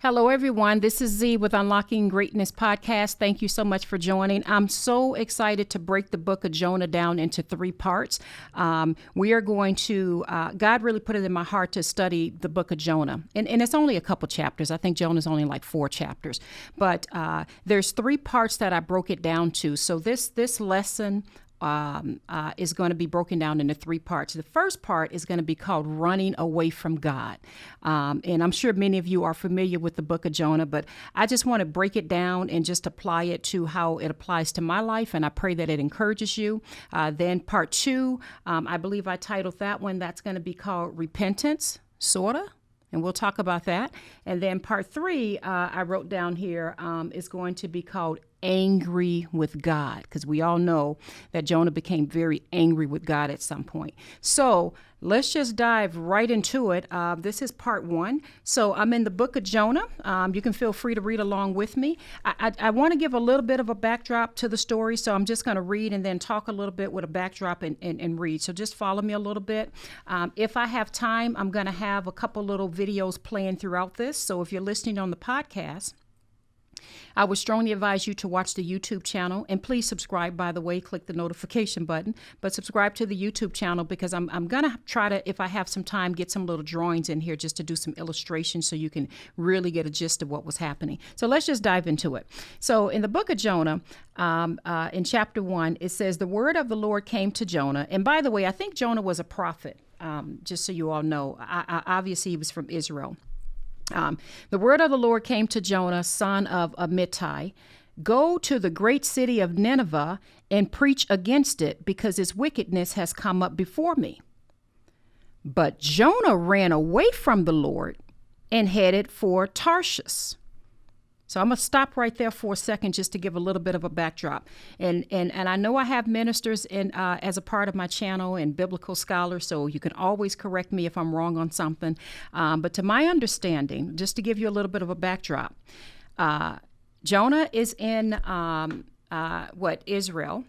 Hello, everyone. This is Z with Unlocking Greatness Podcast. Thank you so much for joining. I'm so excited to break the book of Jonah down into 3 parts. We are going to, God really put it in my heart to study the book of Jonah. And it's only a couple chapters. I think Jonah's only like 4 chapters. But there's 3 parts that I broke it down to. So this lesson is going to be broken down into 3 parts. The first part is going to be called Running Away from God. And I'm sure many of you are familiar with the book of Jonah, but I just want to break it down and just apply it to how it applies to my life. And I pray that it encourages you. Then part 2, I believe I titled that one, that's going to be called Repentance, sorta. And we'll talk about that. And then part 3, I wrote down here, is going to be called Angry with God, because we all know that Jonah became very angry with God at some point. So let's just dive right into it. This is part 1. So I'm in the book of Jonah. You can feel free to read along with me. I want to give a little bit of a backdrop to the story. So I'm just going to read and then talk a little bit with a backdrop and read. So just follow me a little bit. If I have time, I'm going to have a couple little videos playing throughout this. So if you're listening on the podcast, I would strongly advise you to watch the YouTube channel, and please subscribe, by the way, click the notification button, but subscribe to the YouTube channel because I'm going to try to, if I have some time, get some little drawings in here just to do some illustrations so you can really get a gist of what was happening. So let's just dive into it. So in the book of Jonah, in chapter 1, it says, the word of the Lord came to Jonah. And by the way, I think Jonah was a prophet, just so you all know. Obviously, he was from Israel. The word of the Lord came to Jonah, son of Amittai. Go to the great city of Nineveh and preach against it, because its wickedness has come up before me. But Jonah ran away from the Lord and headed for Tarshish. So I'm going to stop right there for a second just to give a little bit of a backdrop. And I know I have ministers as a part of my channel and biblical scholars, so you can always correct me if I'm wrong on something. But to my understanding, just to give you a little bit of a backdrop, Jonah is in Israel.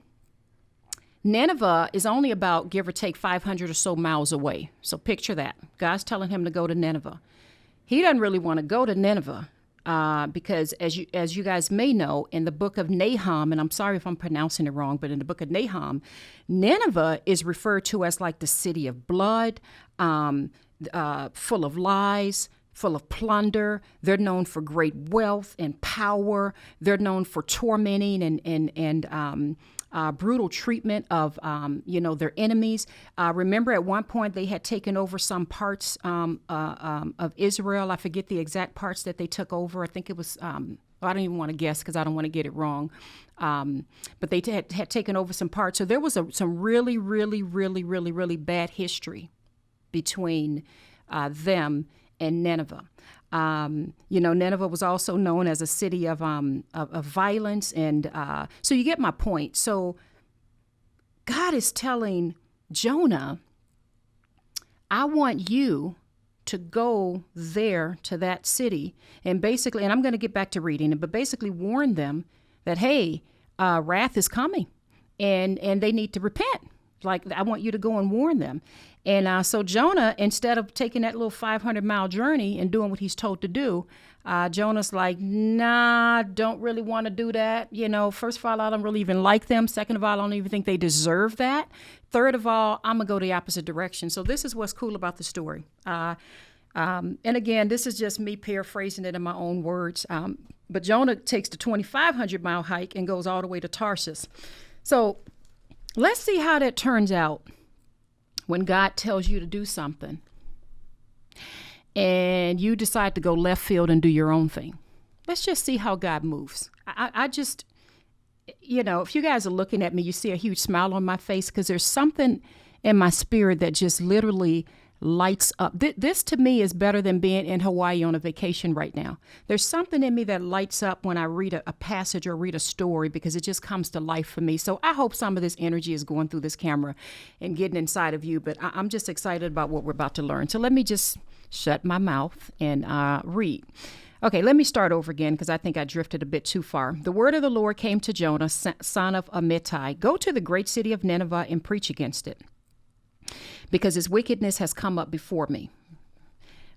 Nineveh is only about, give or take, 500 or so miles away. So picture that. God's telling him to go to Nineveh. He doesn't really want to go to Nineveh. Because as you guys may know, in the book of Nahum, and I'm sorry if I'm pronouncing it wrong, but in the book of Nahum, Nineveh is referred to as like the city of blood, full of lies, full of plunder. They're known for great wealth and power. They're known for tormenting and brutal treatment of, their enemies. Remember, at one point they had taken over some parts of Israel. I forget the exact parts that they took over. I think it was, I don't even want to guess because I don't want to get it wrong. But they had taken over some parts. So there was some really, really, really, really, really bad history between them and Nineveh. Nineveh was also known as a city of violence. And so you get my point. So God is telling Jonah, I want you to go there to that city and basically, and I'm going to get back to reading it, but basically warn them that, hey, wrath is coming and they need to repent. Like, I want you to go and warn them. And so Jonah, instead of taking that little 500-mile journey and doing what he's told to do, Jonah's like, nah, don't really want to do that. First of all, I don't really even like them. Second of all, I don't even think they deserve that. Third of all, I'm going to go the opposite direction. So this is what's cool about the story. And again, this is just me paraphrasing it in my own words. But Jonah takes the 2,500-mile hike and goes all the way to Tarshish. So let's see how that turns out when God tells you to do something and you decide to go left field and do your own thing. Let's just see how God moves. I just, if you guys are looking at me, you see a huge smile on my face because there's something in my spirit that just literally lights up. This to me is better than being in Hawaii on a vacation right now. There's something in me that lights up when I read a passage or read a story because it just comes to life for me. So I hope some of this energy is going through this camera and getting inside of you, but I'm just excited about what we're about to learn. So let me just shut my mouth and read. Okay, let me start over again because I think I drifted a bit too far. The word of the Lord came to Jonah, son of Amittai. Go to the great city of Nineveh and preach against it, because its wickedness has come up before me.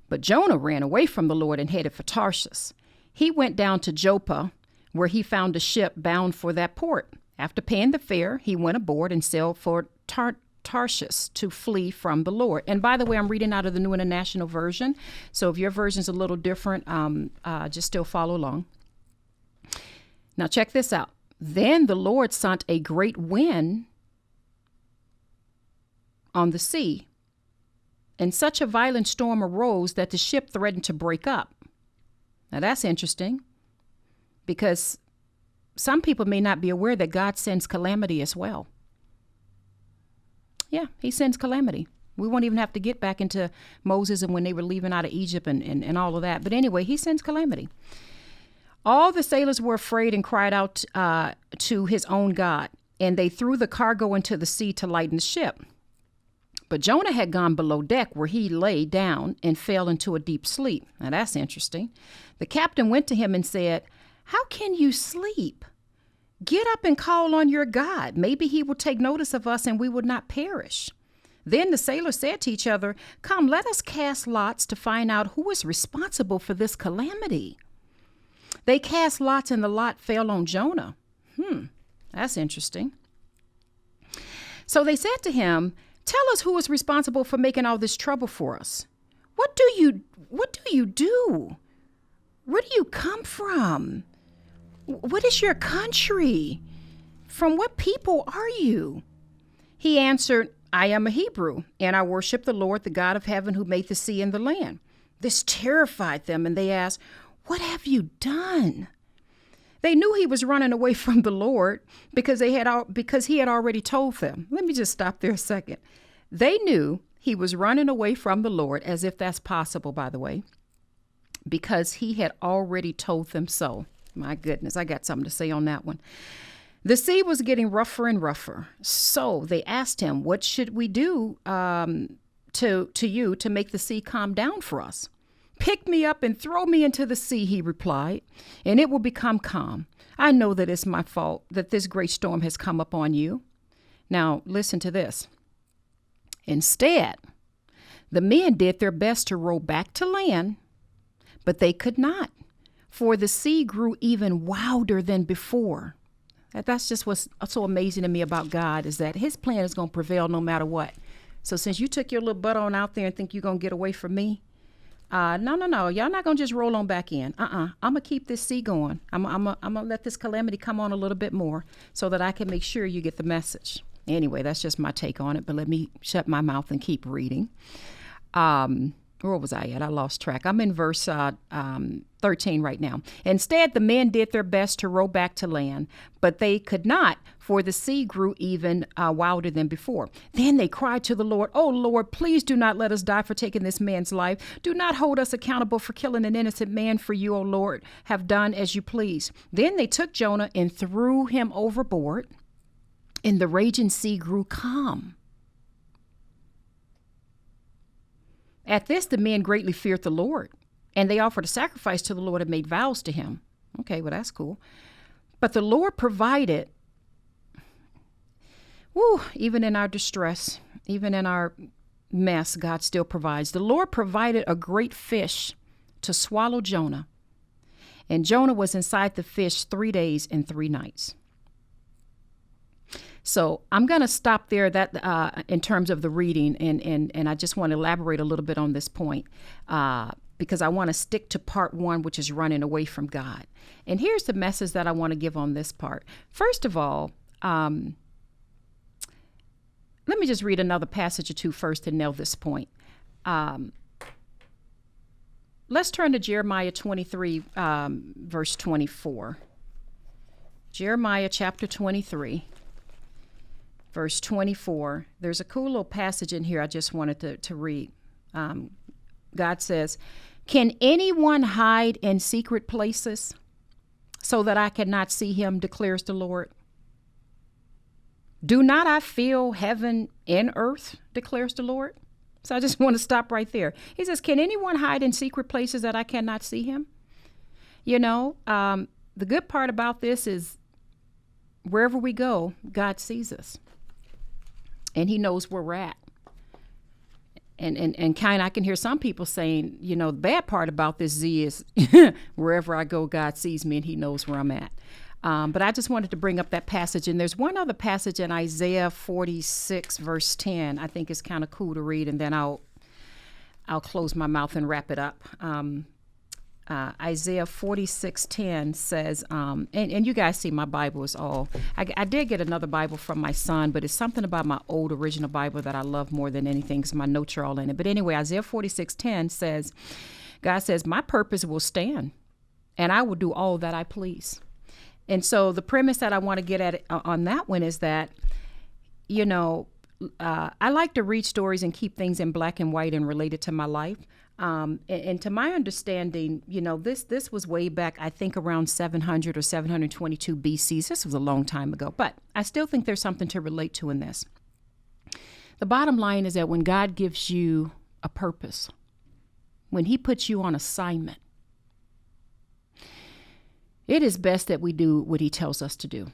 But Jonah ran away from the Lord and headed for Tarshish. He went down to Joppa, where he found a ship bound for that port. After paying the fare, he went aboard and sailed for Tarshish to flee from the Lord. And by the way, I'm reading out of the New International Version. So if your version's a little different, just still follow along. Now check this out. Then the Lord sent a great wind on the sea, and such a violent storm arose that the ship threatened to break up. Now that's interesting, because some people may not be aware that God sends calamity as well. Yeah, he sends calamity. We won't even have to get back into Moses and when they were leaving out of Egypt and all of that. But anyway, he sends calamity. All the sailors were afraid and cried out to his own God, and they threw the cargo into the sea to lighten the ship. But Jonah had gone below deck, where he lay down and fell into a deep sleep. Now that's interesting. The captain went to him and said, "How can you sleep? Get up and call on your God. Maybe he will take notice of us and we would not perish." Then the sailors said to each other, "Come, let us cast lots to find out who is responsible for this calamity." They cast lots and the lot fell on Jonah. That's interesting. So they said to him, "Tell us who is responsible for making all this trouble for us. What do you do? Where do you come from? What is your country? From what people are you?" He answered, "I am a Hebrew, and I worship the Lord, the God of heaven, who made the sea and the land." This terrified them, and they asked, "What have you done?" They knew he was running away from the Lord because he had already told them. Let me just stop there a second. They knew he was running away from the Lord, as if that's possible, by the way, because he had already told them so. My goodness, I got something to say on that one. The sea was getting rougher and rougher. So they asked him, "What should we do to you to make the sea calm down for us?" "Pick me up and throw me into the sea," he replied, "and it will become calm. I know that it's my fault that this great storm has come upon you." Now, listen to this. Instead, the men did their best to row back to land, but they could not, for the sea grew even wilder than before. That's just what's so amazing to me about God, is that his plan is going to prevail no matter what. So since you took your little butt on out there and think you're going to get away from me, no. Y'all not going to just roll on back in. I'm going to keep this sea going. I'm going to let this calamity come on a little bit more so that I can make sure you get the message. Anyway, that's just my take on it, but let me shut my mouth and keep reading. Where was I at? I lost track. I'm in verse 13 right now. Instead, the men did their best to row back to land, but they could not, for the sea grew even wilder than before. Then they cried to the Lord, "Oh, Lord, please do not let us die for taking this man's life. Do not hold us accountable for killing an innocent man, for you, O Lord, have done as you please." Then they took Jonah and threw him overboard, and the raging sea grew calm. At this, the men greatly feared the Lord, and they offered a sacrifice to the Lord and made vows to him. Okay, well, that's cool. But the Lord provided, even in our distress, even in our mess, God still provides. The Lord provided a great fish to swallow Jonah, and Jonah was inside the fish 3 days and 3 nights. So I'm going to stop there in terms of the reading, and I just want to elaborate a little bit on this point because I want to stick to part 1, which is running away from God. And here's the message that I want to give on this part. First of all, let me just read another passage or two first to nail this point. Let's turn to Jeremiah 23, verse 24. Jeremiah chapter 23. Verse 24, there's a cool little passage in here I just wanted to read. God says, "Can anyone hide in secret places so that I cannot see him, declares the Lord? Do not I fill heaven and earth, declares the Lord?" So I just want to stop right there. He says, can anyone hide in secret places that I cannot see him? You know, the good part about this is wherever we go, God sees us. And he knows where we're at. And kind of, I can hear some people saying, the bad part about this, Z, is wherever I go, God sees me and he knows where I'm at. But I just wanted to bring up that passage. And there's one other passage in Isaiah 46, verse 10, I think is kind of cool to read. And then I'll close my mouth and wrap it up. Isaiah 46:10 says, and you guys see my Bible is all, I did get another Bible from my son, but it's something about my old original Bible that I love more than anything because my notes are all in it. But anyway, Isaiah 46:10 says, God says, my purpose will stand and I will do all that I please. And so the premise that I want to get at on that one is that, I like to read stories and keep things in black and white and relate it to my life. And to my understanding, this was way back, I think around 700 or 722 BC. This was a long time ago, but I still think there's something to relate to in this. The bottom line is that when God gives you a purpose, when he puts you on assignment, it is best that we do what he tells us to do.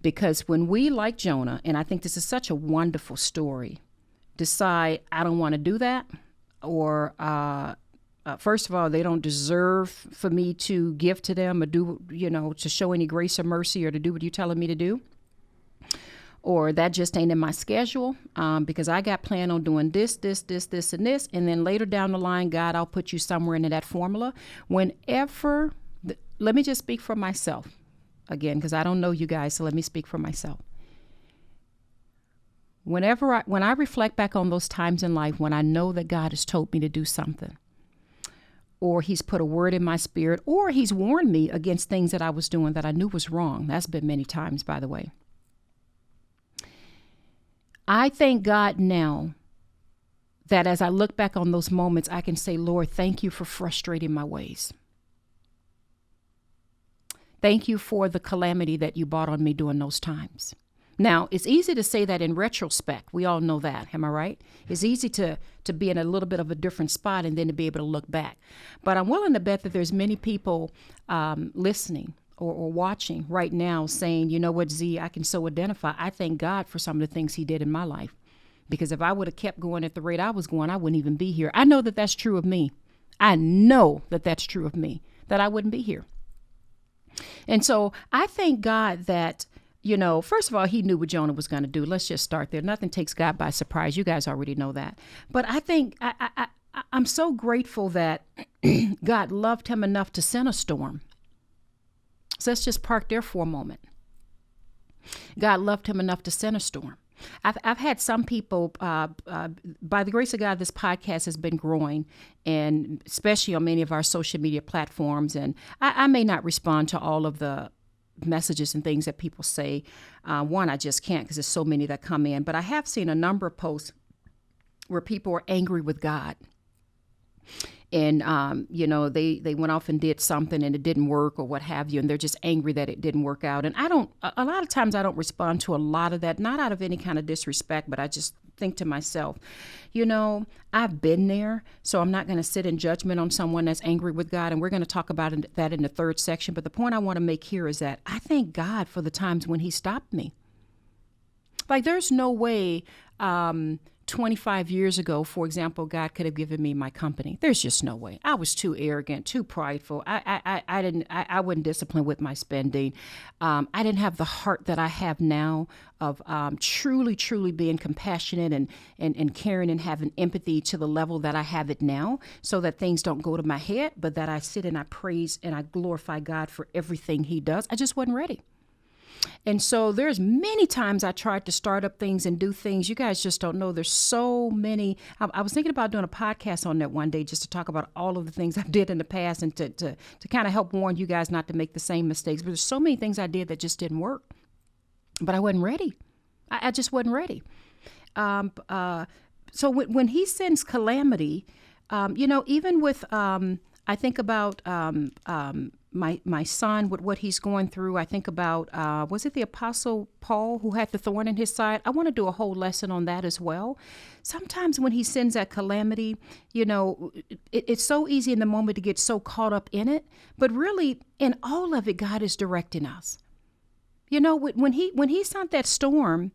Because when we, like Jonah, and I think this is such a wonderful story, decide, I don't want to do that, or first of all, they don't deserve for me to give to them or do, to show any grace or mercy or to do what you're telling me to do, or that just ain't in my schedule because I got planned on doing this, and this, and then later down the line, God, I'll put you somewhere into that formula. Whenever, let me just speak for myself again, because I don't know you guys, so let me speak for myself. When I reflect back on those times in life when I know that God has told me to do something, or he's put a word in my spirit, or he's warned me against things that I was doing that I knew was wrong. That's been many times, by the way. I thank God now that as I look back on those moments, I can say, Lord, thank you for frustrating my ways. Thank you for the calamity that you brought on me during those times. Now, it's easy to say that in retrospect. We all know that. Am I right? It's easy to be in a little bit of a different spot and then to be able to look back. But I'm willing to bet that there's many people listening or watching right now saying, you know what, Z, I can so identify. I thank God for some of the things he did in my life. Because if I would have kept going at the rate I was going, I wouldn't even be here. I know that that's true of me. I know that that's true of me, that I wouldn't be here. And so I thank God that, first of all, he knew what Jonah was going to do. Let's just start there. Nothing takes God by surprise. You guys already know that. But I think I'm so grateful that God loved him enough to send a storm. So let's just park there for a moment. God loved him enough to send a storm. I've had some people, by the grace of God, this podcast has been growing, and especially on many of our social media platforms. And I may not respond to all of the messages and things that people say. One, I just can't because there's so many that come in. But I have seen a number of posts where people are angry with God. And, they went off and did something and it didn't work or what have you. And they're just angry that it didn't work out. And a lot of times I don't respond to a lot of that, not out of any kind of disrespect, but I just think to myself, I've been there, so I'm not going to sit in judgment on someone that's angry with God. And we're going to talk about that in the third section. But the point I want to make here is that I thank God for the times when he stopped me. Like there's no way, 25 years ago, for example, God could have given me my company. There's just no way. I was too arrogant, too prideful. I wasn't disciplined with my spending. I didn't have the heart that I have now of truly being compassionate and caring and having empathy to the level that I have it now, so that things don't go to my head, but that I sit and I praise and I glorify God for everything he does. I just wasn't ready. And so there's many times I tried to start up things and do things. You guys just don't know. There's so many. I was thinking about doing a podcast on that one day just to talk about all of the things I did in the past and to kind of help warn you guys not to make the same mistakes. But there's so many things I did that just didn't work. But I wasn't ready. I just wasn't ready. So when he sends calamity, even with, I think about my son, with what he's going through. I think about, was it the Apostle Paul who had the thorn in his side? I want to do a whole lesson on that as well. Sometimes when he sends that calamity, it's so easy in the moment to get so caught up in it. But really, in all of it, God is directing us. When he sent that storm,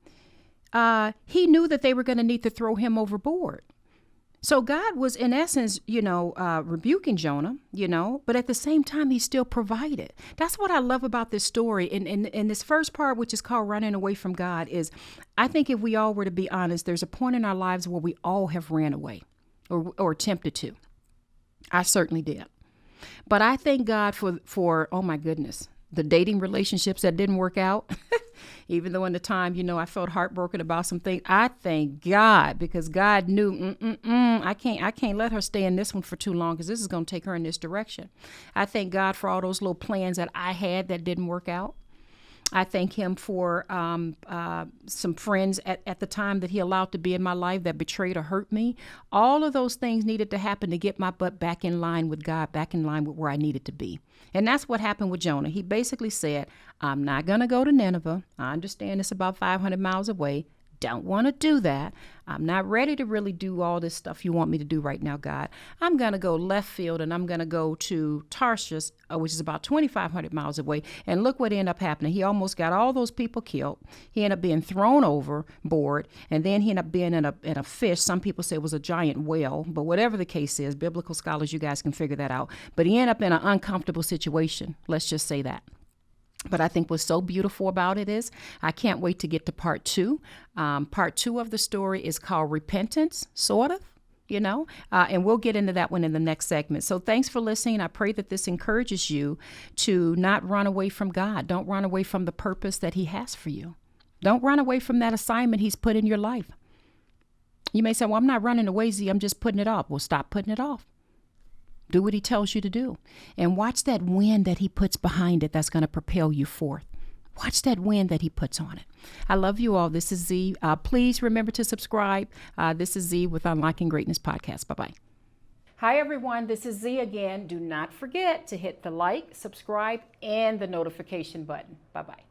he knew that they were going to need to throw him overboard. So God was, in essence, rebuking Jonah, but at the same time, he still provided. That's what I love about this story. In this first part, which is called running away from God, is I think if we all were to be honest, there's a point in our lives where we all have ran away or attempted to. I certainly did. But I thank God for, oh my goodness, the dating relationships that didn't work out. Even though in the time, I felt heartbroken about some things. I thank God, because God knew, I can't let her stay in this one for too long, because this is going to take her in this direction. I thank God for all those little plans that I had that didn't work out. I thank him for some friends at the time that he allowed to be in my life that betrayed or hurt me. All of those things needed to happen to get my butt back in line with God, back in line with where I needed to be. And that's what happened with Jonah. He basically said, I'm not going to go to Nineveh. I understand it's about 500 miles away. Don't want to do that. I'm not ready to really do all this stuff you want me to do right now, God. I'm going to go left field, and I'm going to go to Tarshish, which is about 2,500 miles away. And look what ended up happening. He almost got all those people killed. He ended up being thrown overboard, and then he ended up being in a fish. Some people say it was a giant whale, but whatever the case is, biblical scholars, you guys can figure that out. But he ended up in an uncomfortable situation. Let's just say that. But I think what's so beautiful about it is I can't wait to get to part two. Part two of the story is called Repentance, sort of, and we'll get into that one in the next segment. So thanks for listening. I pray that this encourages you to not run away from God. Don't run away from the purpose that he has for you. Don't run away from that assignment he's put in your life. You may say, well, I'm not running away, Z. I'm just putting it off. Well, stop putting it off. Do what he tells you to do. And watch that wind that he puts behind it that's going to propel you forth. Watch that wind that he puts on it. I love you all. This is Z. Please remember to subscribe. This is Z with Unlocking Greatness Podcast. Bye-bye. Hi, everyone. This is Z again. Do not forget to hit the like, subscribe, and the notification button. Bye-bye.